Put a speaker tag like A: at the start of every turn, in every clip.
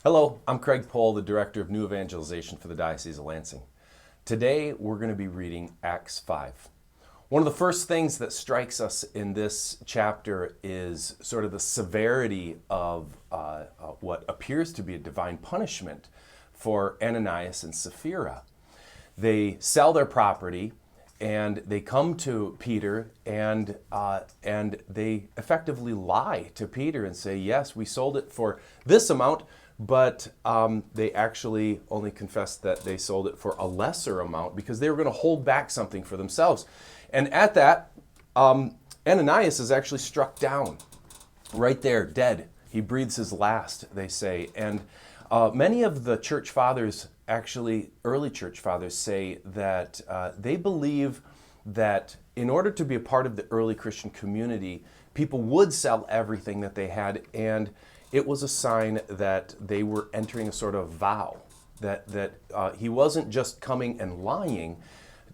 A: Hello, I'm Craig Pohl, the Director of New Evangelization for the Diocese of Lansing. Today we're going to be reading Acts 5. One of the first things that strikes us in this chapter is sort of the severity of what appears to be a divine punishment for Ananias and Sapphira. They sell their property and they come to Peter and they effectively lie to Peter and say, yes, we sold it for this amount, but they actually only confessed that they sold it for a lesser amount because they were going to hold back something for themselves. And at that, Ananias is actually struck down right there, dead. He breathes his last, they say. And many of the church fathers, actually early church fathers, say that they believe that in order to be a part of the early Christian community, people would sell everything that they had, and it was a sign that they were entering a sort of vow, that he wasn't just coming and lying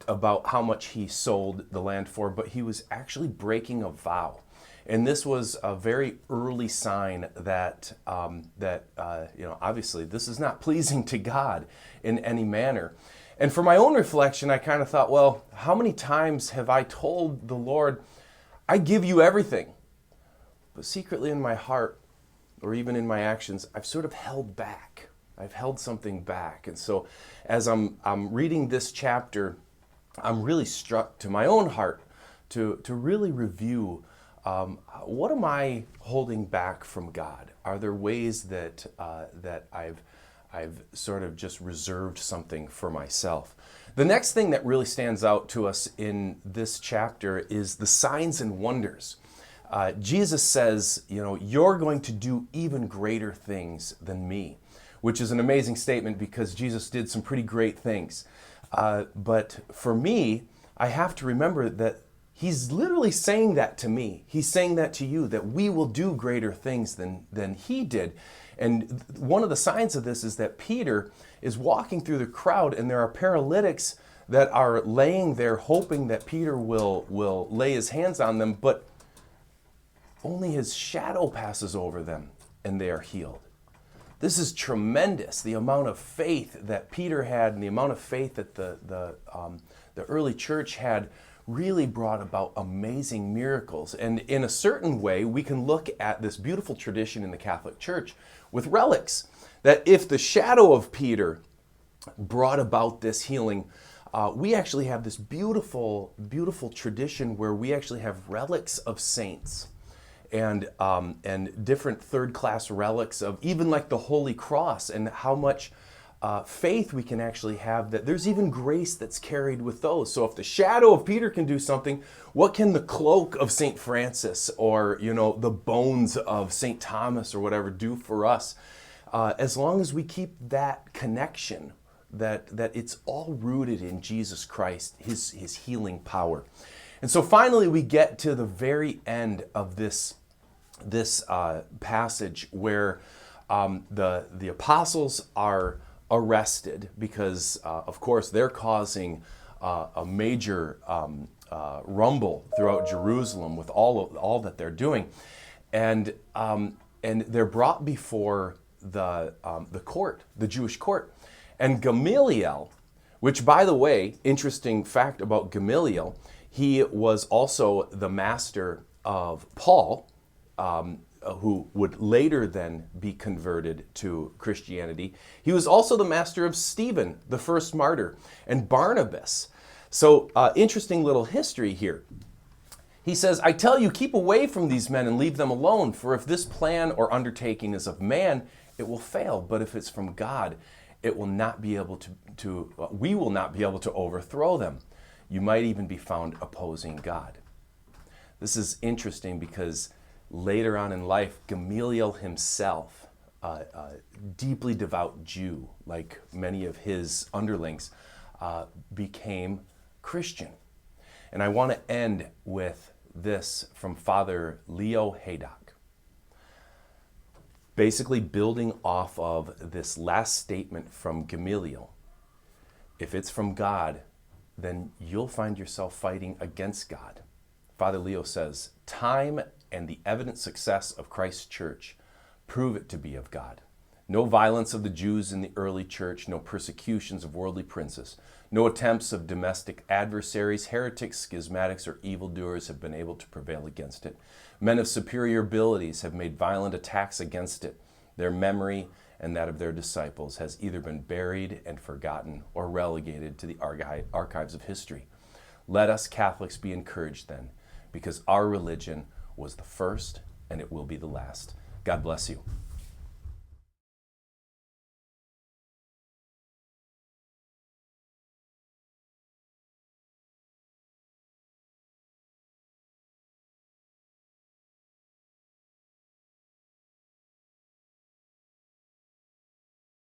A: about how much he sold the land for, but he was actually breaking a vow. And this was a very early sign that obviously this is not pleasing to God in any manner. And for my own reflection, I kind of thought, well, how many times have I told the Lord, I give you everything, but secretly in my heart, or even in my actions, I've sort of held back. I've held something back. And so as I'm reading this chapter, I'm really struck to my own heart to really review what am I holding back from God? Are there ways that I've sort of just reserved something for myself? The next thing that really stands out to us in this chapter is the signs and wonders. Jesus says, you're going to do even greater things than me, which is an amazing statement because Jesus did some pretty great things. But for me, I have to remember that he's literally saying that to me. He's saying that to you, that we will do greater things than he did. And one of the signs of this is that Peter is walking through the crowd and there are paralytics that are laying there hoping that Peter will lay his hands on them, but only his shadow passes over them and they are healed. This is tremendous, the amount of faith that Peter had and the amount of faith that the early church had really brought about amazing miracles. And in a certain way, we can look at this beautiful tradition in the Catholic Church with relics, that if the shadow of Peter brought about this healing, we actually have this beautiful, beautiful tradition where we actually have relics of saints. And different third-class relics of even like the Holy Cross, and how much faith we can actually have that there's even grace that's carried with those. So if the shadow of Peter can do something, what can the cloak of St. Francis or the bones of St. Thomas or whatever do for us? As long as we keep that connection, that it's all rooted in Jesus Christ, his healing power. And so finally we get to the very end of this passage where the apostles are arrested because, of course, they're causing a major rumble throughout Jerusalem with all that they're doing, and they're brought before the court, the Jewish court, and Gamaliel, which, by the way, interesting fact about Gamaliel, he was also the master of Paul, who would later then be converted to Christianity. He was also the master of Stephen, the first martyr, and Barnabas. So interesting little history here. He says, I tell you, keep away from these men and leave them alone, for if this plan or undertaking is of man, it will fail. But if it's from God, it will not be able we will not be able to overthrow them. You might even be found opposing God. This is interesting because later on in life, Gamaliel himself, a deeply devout Jew, like many of his underlings, became Christian. And I want to end with this from Father Leo Haydock. Basically building off of this last statement from Gamaliel. If it's from God, then you'll find yourself fighting against God. Father Leo says, time and the evident success of Christ's church prove it to be of God. No violence of the Jews in the early church, no persecutions of worldly princes, no attempts of domestic adversaries, heretics, schismatics, or evildoers have been able to prevail against it. Men of superior abilities have made violent attacks against it. Their memory and that of their disciples has either been buried and forgotten or relegated to the archives of history. Let us Catholics be encouraged then, because our religion was the first and it will be the last. God bless you.